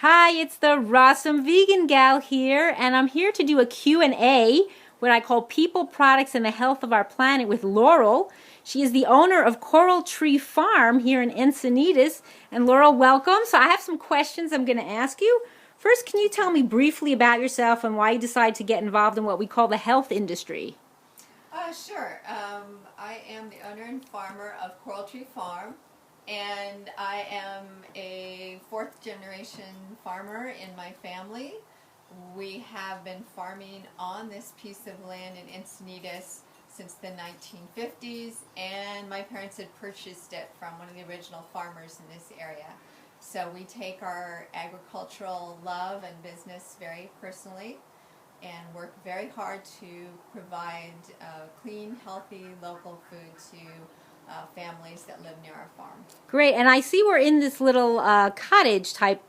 Hi, it's the Rawsome Vegan Gal here, and I'm here to do a Q&A, what I call People, Products, and the Health of Our Planet with Laurel. She is the owner of Coral Tree Farm here in Encinitas. And Laurel, welcome. So I have some questions I'm going to ask you. First, can you tell me briefly about yourself and why you decided to get involved in what we call the health industry? Sure. I am the owner and farmer of Coral Tree Farm, and I am a fourth generation farmer in my family. We have been farming on this piece of land in Encinitas since the 1950s, and my parents had purchased it from one of the original farmers in this area. So we take our agricultural love and business very personally and work very hard to provide clean, healthy, local food to families that live near our farm. Great, and I see we're in this little cottage type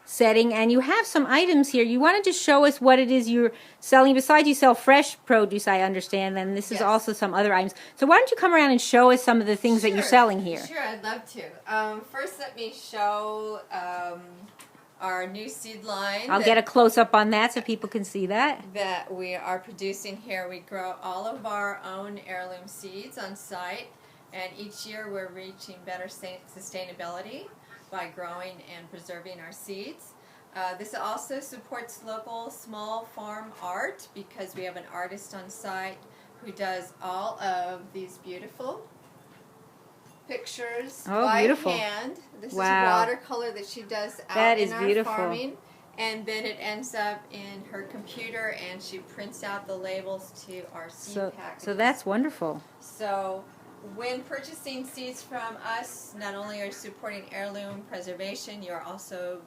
setting, and you have some items here. You want to just show us what it is you're selling. Besides you sell fresh produce, I understand, and this is also some other items. So why don't you come around and show us some of the things that you're selling here? Sure, I'd love to. First, let me show our new seed line. I'll get a close-up on that so people can see that. That we are producing here. We grow all of our own heirloom seeds on site, and each year we're reaching better sustainability by growing and preserving our seeds. This also supports local small farm art because we have an artist on site who does all of these beautiful pictures by hand. This is watercolor that she does out in our farming, and then it ends up in her computer and she prints out the labels to our seed packages. So that's wonderful. So when purchasing seeds from us, not only are you supporting heirloom preservation, you're also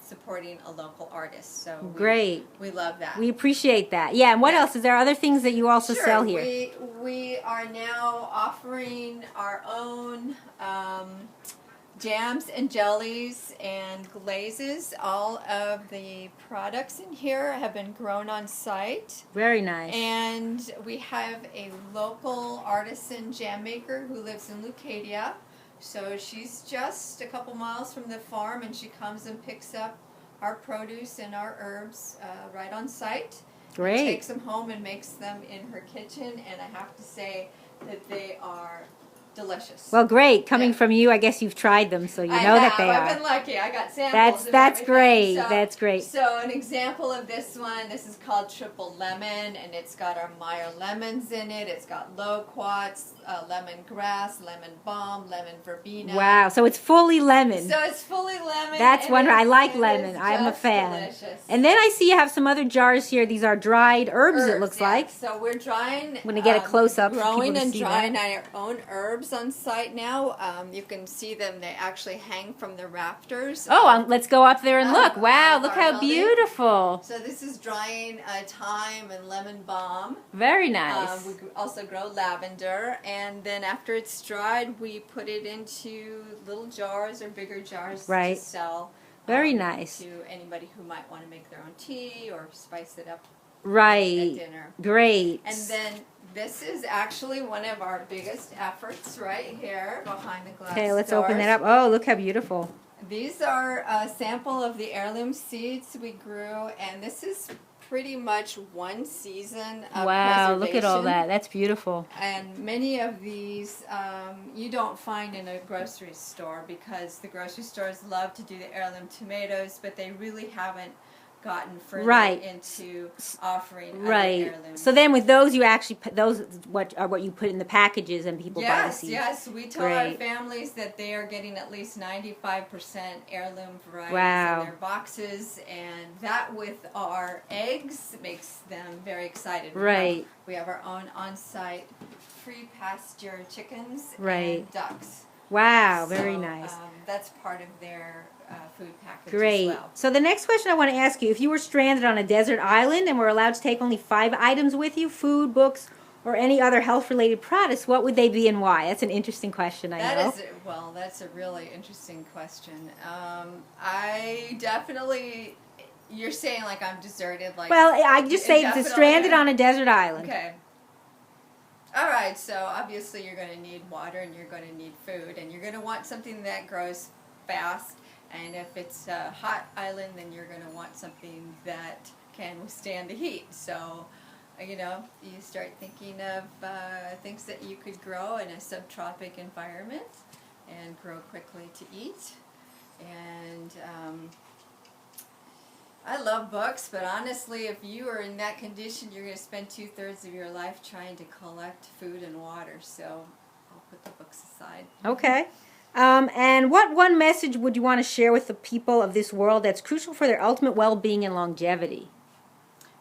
supporting a local artist. So great. We love that. We appreciate that. Yeah, and what else? Is there other things that you also sell here? We are now offering our own jams and jellies and glazes. All of the products in here have been grown on site. Very nice. And we have a local artisan jam maker who lives in Leucadia. So she's just a couple miles from the farm, and she comes and picks up our produce and our herbs right on site. Great. And takes them home and makes them in her kitchen, and I have to say that they are delicious. Well, great. Coming from you, I guess you've tried them, so you know that they are. I've been lucky. I got samples. That's great. That's great. So an example of this one, this is called Triple Lemon, and it's got our Meyer lemons in it. It's got loquats, lemongrass, lemon balm, lemon verbena. Wow. So it's fully lemon. So it's fully lemon. That's wonderful. I like lemon. I'm a fan. Delicious. And then I see you have some other jars here. These are dried herbs it looks like. So we're drying. I'm going to get a close-up for growing people to and see drying that. our own herbs on site now. You can see them. They actually hang from the rafters. Oh, let's go up there and look. Wow, look how beautiful. So this is drying thyme and lemon balm. Very nice. We also grow lavender, and then after it's dried, we put it into little jars or bigger jars to sell. Very nice. To anybody who might want to make their own tea or spice it up at dinner. Great. And then this is actually one of our biggest efforts right here behind the glass Okay, let's doors. open that up. Oh, look how beautiful. These are a sample of the heirloom seeds we grew, and this is pretty much one season of preservation. Look at all that. That's beautiful. And many of these you don't find in a grocery store because the grocery stores love to do the heirloom tomatoes, but they really haven't gotten further into offering other heirlooms. So then with those you actually those are what you put in the packages and people buy the seeds. Yes, we tell our families that they are getting at least 95% heirloom varieties in their boxes, and that with our eggs makes them very excited. We have our own on-site free pasture chickens and ducks. Wow, very nice. That's part of their food package as well. So the next question I want to ask you, if you were stranded on a desert island and were allowed to take only 5 items with you, food, books, or any other health-related products, what would they be and why? That's an interesting question, I know. That's a really interesting question. I definitely, you're saying like I'm deserted. Well, I just say stranded on a desert island. Okay. All right, so obviously you're going to need water and you're going to need food, and you're going to want something that grows fast And if it's a hot island, then you're going to want something that can withstand the heat. So, you know, you start thinking of things that you could grow in a subtropic environment and grow quickly to eat. And I love books, but honestly, if you are in that condition, you're going to spend 2/3 of your life trying to collect food and water. So I'll put the books aside. Okay. And what one message would you want to share with the people of this world that's crucial for their ultimate well-being and longevity?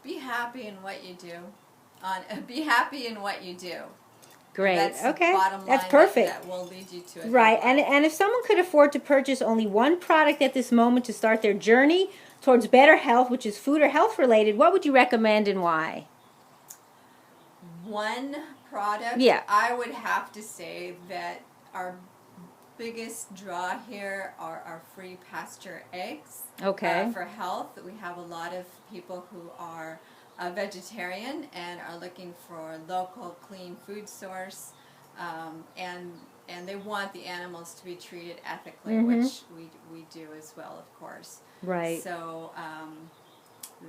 Be happy in what you do. Be happy in what you do. Great. That's okay. The bottom line That's perfect. That will lead you to it. Right. And if someone could afford to purchase only one product at this moment to start their journey towards better health, which is food or health related, what would you recommend and why? One product? Yeah. I would have to say that our biggest draw here are our free pasture eggs. Okay. For health, we have a lot of people who are vegetarian and are looking for a local, clean food source, and they want the animals to be treated ethically, which we do as well, of course. Right. So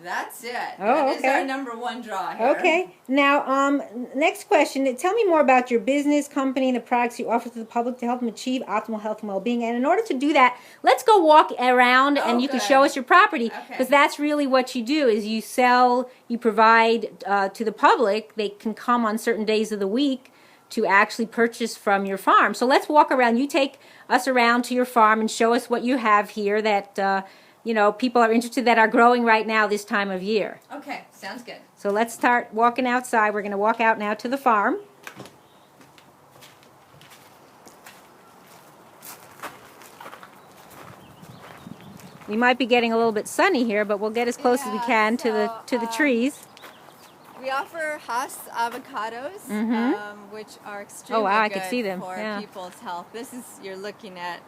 that's it. Oh, that is okay. our number one draw here. Okay. Now, next question. Tell me more about your business, company, and the products you offer to the public to help them achieve optimal health and well-being. And in order to do that, let's go walk around and you can show us your property, because that's really what you do is you sell, you provide to the public. They can come on certain days of the week to actually purchase from your farm. So let's walk around. You take us around to your farm and show us what you have here that you know, people are interested that are growing right now this time of year. Okay, sounds good. So let's start walking outside. We're going to walk out now to the farm. We might be getting a little bit sunny here, but we'll get as close as we can to the trees. We offer Hass avocados, which are extremely I good can see them. for people's health. This is, you're looking at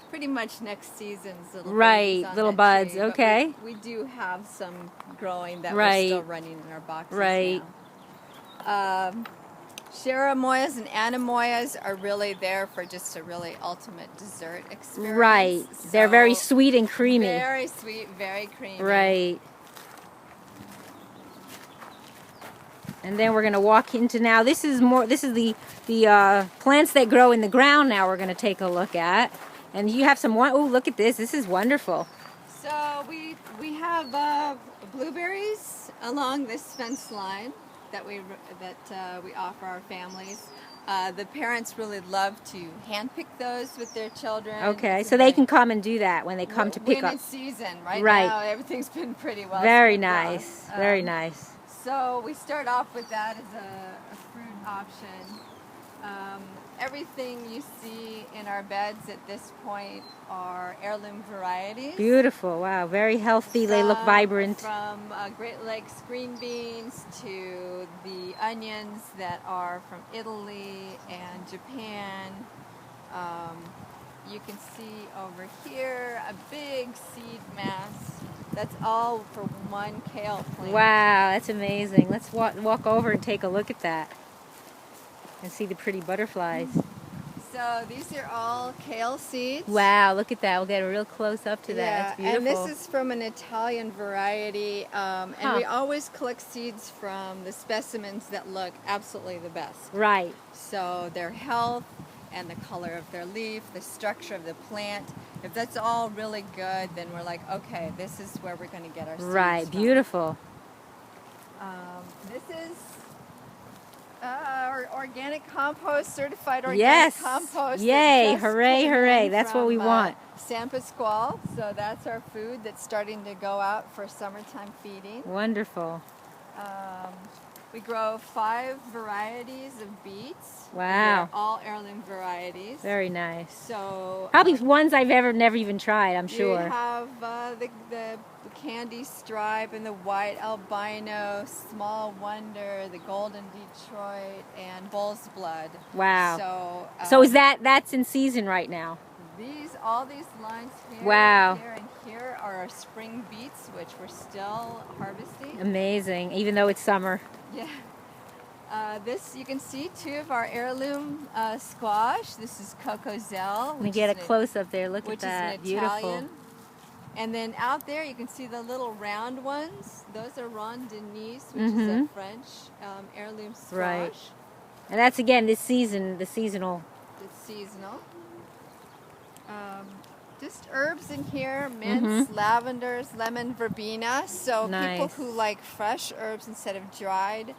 pretty much next season's little buds. Tree, okay. We do have some growing that we're still running in our boxes now. Cherimoyas and anemoyas are really there for just a really ultimate dessert experience. Right. So they're very sweet and creamy. Very sweet, very creamy. Right. And then we're going to walk into now. This is the plants that grow in the ground. Now we're going to take a look at. And you have some. Oh, look at this! This is wonderful. So we have blueberries along this fence line that we offer our families. The parents really love to handpick those with their children. Okay, so they can come and do that when they come to pick up. When it's season, right now everything's been pretty well. Very nice, very nice. So we start off with that as a fruit option. Everything you see in our beds at this point are heirloom varieties. Beautiful, wow, very healthy. They look vibrant. From Great Lakes green beans to the onions that are from Italy and Japan. You can see over here a big seed mass. That's all for one kale plant. Wow, that's amazing. Let's walk over and take a look at that. And see the pretty butterflies. So these are all kale seeds. Wow, look at that. We'll get a real close up to that. Yeah, That's beautiful. and this is from an Italian variety. And we always collect seeds from the specimens that look absolutely the best. Right. So their health and the color of their leaf, the structure of the plant. If that's all really good, then we're like, okay, this is where we're going to get our seeds Right, from. beautiful. This is our organic compost, certified organic compost. Yay, hooray, hooray. That's what we want. San Pasquale, so that's our food that's starting to go out for summertime feeding. Wonderful. We grow 5 varieties of beets. Wow. They're all heirloom varieties. Very nice. So probably ones I've never even tried, I'm sure. We have the candy stripe and the white albino, small wonder, the golden Detroit, and bull's blood. Wow. So is that's in season right now? All these lines here, here and here are our spring beets, which we're still harvesting. Amazing, even though it's summer. Yeah. This, you can see two of our heirloom squash. This is Cocozelle. Let me get a close-up there. Look at that. Which is an Italian. Beautiful. And then out there you can see the little round ones. Those are Rondenise, which is a French heirloom squash. Right. And that's, again, this season, the seasonal. It's seasonal. Just herbs in here, mints, lavenders, lemon verbena. So people who like fresh herbs instead of dried,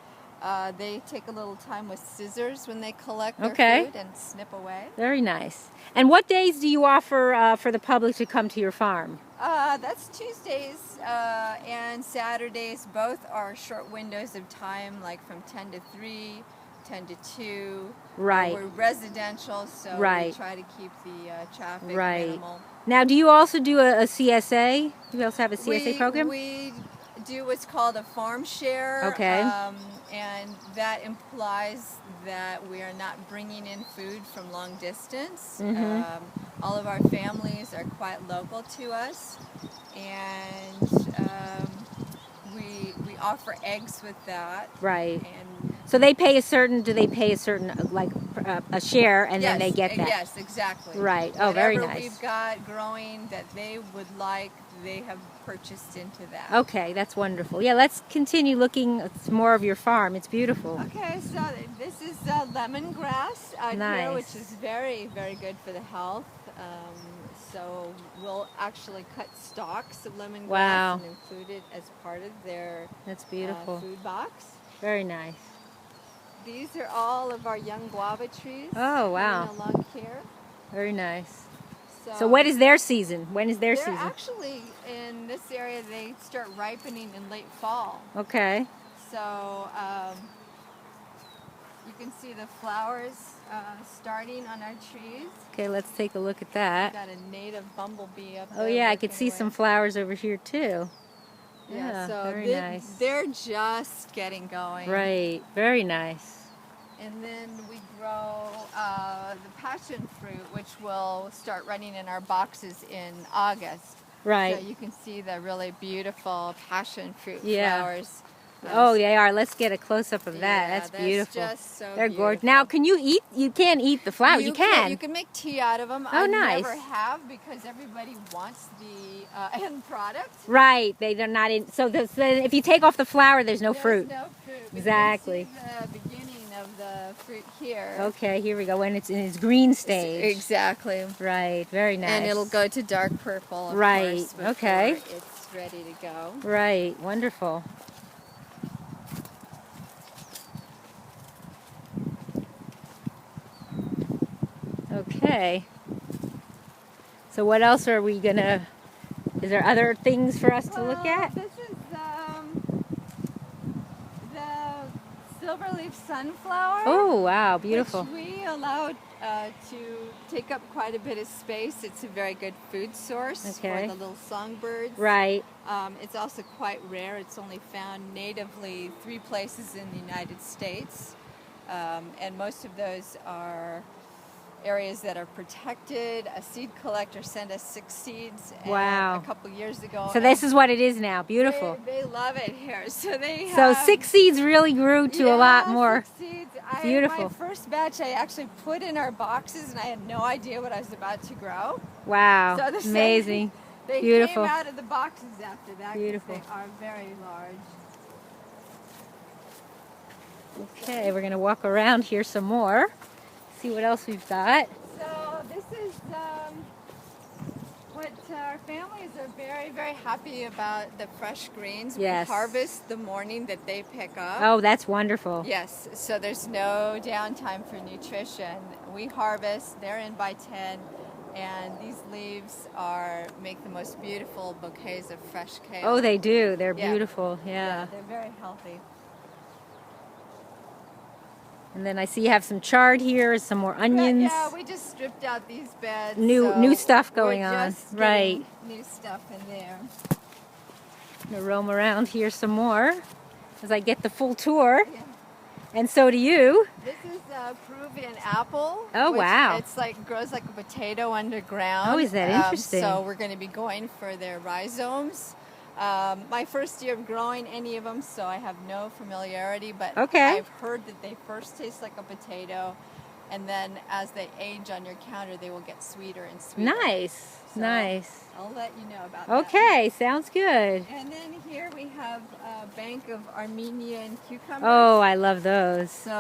they take a little time with scissors when they collect their food and snip away. Very nice. And what days do you offer for the public to come to your farm? That's Tuesdays and Saturdays. Both are short windows of time, like from 10 to 3, 10 to 2. Right. We're residential, so we try to keep the traffic minimal. Now, do you also do a CSA? Do you also have a CSA program? We do what's called a farm share. Okay. And that implies that we are not bringing in food from long distance. All of our families are quite local to us, and we offer eggs with that. Right. And so they pay a certain, do they pay a certain, like a share, and then they get that? Yes, exactly. Right. Oh, very nice. Whatever we've got growing that they would like, they have purchased into that. Okay, that's wonderful. Yeah, let's continue looking at more of your farm. It's beautiful. Okay, so this is lemongrass out here, which is very, very good for the health. So we'll actually cut stalks of lemongrass and include it as part of their food box. Very nice. These are all of our young guava trees. Oh, wow. Along here. Very nice. So what is their season? When is their they're season? Actually, in this area, they start ripening in late fall. Okay. So you can see the flowers starting on our trees. Okay, let's take a look at that. We've got a native bumblebee up there. Oh yeah, I could see some flowers over here too. Yeah, so very nice. They're just getting going. Right, very nice. And then we grow the passion fruit, which will start running in our boxes in August. Right. So you can see the really beautiful passion fruit flowers. Oh, they are. Let's get a close-up of that. That's beautiful. Just so they're gorgeous. Now, can you eat? You can't eat the flowers. You can. You can make tea out of them. Oh, I never have because everybody wants the end product. Right. They're not in. So if you take off the flower, there's no fruit. No fruit. Exactly. You can see the beginning of the fruit here. Okay, here we go. When it's in its green stage. Exactly. Right. Very nice. And it'll go to dark purple. Of course, before it's ready to go. Right. Wonderful. Okay. So what else are we gonna? Is there other things for us to look at? This is the silverleaf sunflower. Oh wow, beautiful. Which we allowed to take up quite a bit of space. It's a very good food source for the little songbirds. Right. It's also quite rare. It's only found natively 3 places in the United States, and most of those are areas that are protected. A seed collector sent us 6 seeds a couple years ago. So this is what it is now. Beautiful. They love it here. So they have, so 6 seeds really grew to a lot more. 6 seeds. Beautiful. My first batch I actually put in our boxes and I had no idea what I was about to grow. Wow. So amazing. They beautiful. came out of the boxes after that. Beautiful. They are very large. Okay, we're going to walk around here some more. See what else we've got. So this is what our families are very, very happy about, the fresh greens. Yes. We harvest the morning that they pick up. Oh, that's wonderful. Yes, so there's no downtime for nutrition. We harvest, they're in by 10, and these leaves make the most beautiful bouquets of fresh kale. Oh, they do. They're beautiful. Yeah, they're very healthy. And then I see you have some chard here, some more onions. Yeah, we just stripped out these beds. New stuff going on. Right. New stuff in there. I'm going to roam around here some more as I get the full tour. Yeah. And so do you. This is a Peruvian apple. Oh, wow. It's grows like a potato underground. Oh, is that interesting? So we're going to be going for their rhizomes. My first year of growing any of them, so I have no familiarity, but Okay. I've heard that they first taste like a potato, and then as they age on your counter, they will get sweeter and sweeter. Nice. So nice. I'll let you know about that. Okay, sounds good. And then here we have a bank of Armenian cucumbers. Oh, I love those. So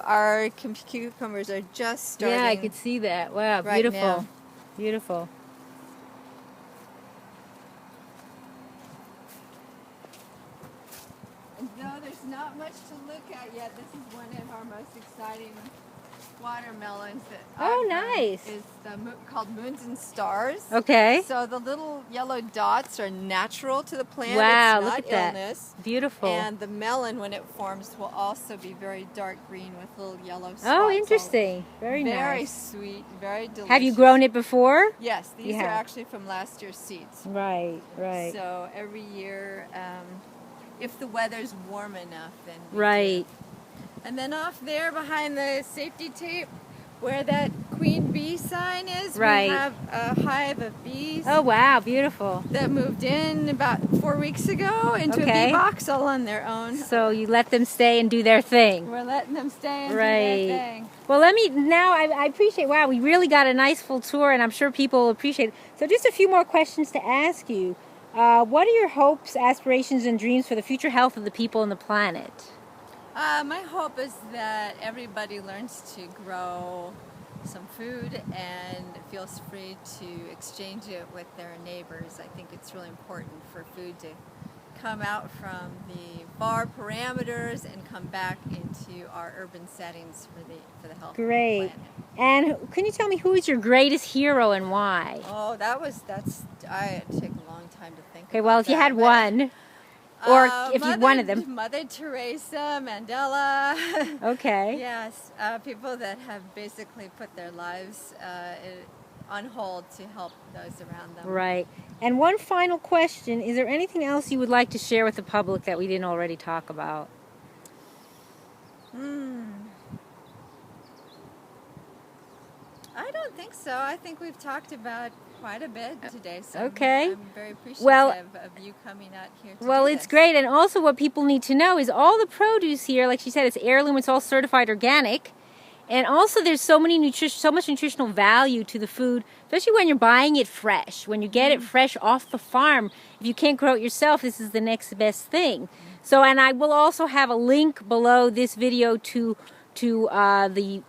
our cucumbers are just starting. Yeah, I could see that. Wow, right beautiful. now. Beautiful. And though there's not much to look at yet, this is one of our most exciting watermelons that Oh, I've grown. nice. Is called Moons and Stars. Okay. So the little yellow dots are natural to the plant. Wow, it's look not at that. illness. Beautiful. And the melon, when it forms, will also be very dark green with little yellow spots. Oh, interesting. Very nice. Very sweet, very delicious. Have you grown it before? Yes, these You are have. actually from last year's seeds. Right, right. So every year, if the weather's warm enough, then we Right. do. And then off there behind the safety tape, where that queen bee sign is, Right. we have a hive of bees Oh, wow, beautiful. that moved in about 4 weeks ago into a Okay. bee box all on their own. So you let them stay and do their thing. We're letting them stay and Right. do their thing. Well, I appreciate, wow, we really got a nice full tour, and I'm sure people will appreciate it. So just a few more questions to ask you. What are your hopes, aspirations, and dreams for the future health of the people and the planet? My hope is that everybody learns to grow some food and feels free to exchange it with their neighbors. I think it's really important for food to come out from the bar parameters and come back into our urban settings for the health Great. of the planet. And can you tell me who is your greatest hero and why? Oh, it took a long time to think. Okay, well, about if you that, had but, one, or if you one of them. Mother Teresa, Mandela. Okay. Yes, people that have basically put their lives on hold to help those around them. Right. And one final question, is there anything else you would like to share with the public that we didn't already talk about? I don't think so. I think we've talked about quite a bit today, so Okay. I'm very appreciative of you coming out here to Well, do it's this. great, and also what people need to know is all the produce here, like she said, it's heirloom, it's all certified organic, and also there's so much nutritional value to the food, especially when you're buying it fresh. When you get it fresh off the farm, if you can't grow it yourself, this is the next best thing. So, and I will also have a link below this video to the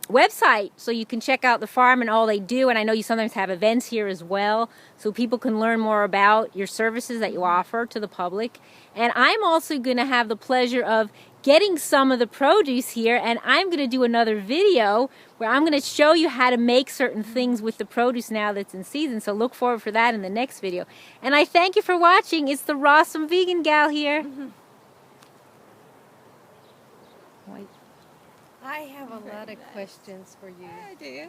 website, so you can check out the farm and all they do. And I know you sometimes have events here as well, so people can learn more about your services that you offer to the public. And I'm also going to have the pleasure of getting some of the produce here, and I'm going to do another video where I'm going to show you how to make certain things with the produce now that's in season. So look forward for that in the next video. And I thank you for watching. It's the Rawsome Vegan Gal here. I have a lot of questions for you. Do you?